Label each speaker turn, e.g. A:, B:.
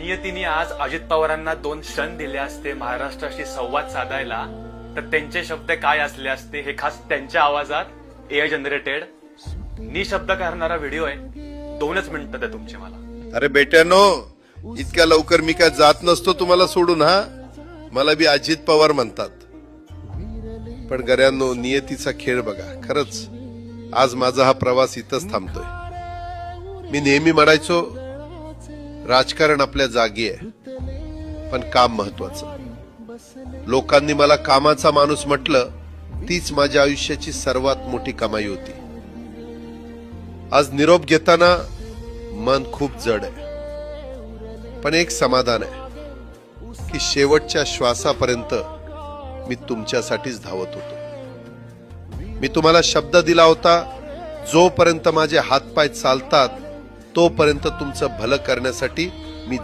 A: नियतीने आज अजित पवारांना 2 क्षण दिले असते महाराष्ट्राशी संवाद साधायला, तर त्यांचे शब्द काय असले असते हे खास त्यांच्या आवाजात एआय जनरेटेड निशब्द करणारा व्हिडिओ आहे. 2च मिनिटं द्या तुमचे मला.
B: अरे बेट्यानो, इतक्या लवकर मी काय जात नसतो तुम्हाला सोडून. हा, मला बी अजित पवार म्हणतात. पण गऱ्यांनो, नियतीचा खेळ बघा. खरंच आज माझा हा प्रवास इथंच थांबतोय. मी नेहमी म्हणायचो राजकारण आपल्या जागी आहे, पण काम महत्वाचं. लोकांनी मला कामाचा माणूस म्हटलं, तीच माझ्या आयुष्याची सर्वात मोठी कमाई होती. आज निरोप घेताना मन खूप जड आहे, पण एक समाधान आहे की शेवटच्या श्वासापर्यंत मी तुमच्यासाठीच धावत होतो. मी तुम्हाला शब्द दिला होता, जोपर्यंत माझे हातपाय चालतात तोपर्यंत तुमचं भलं करण्यासाठी मी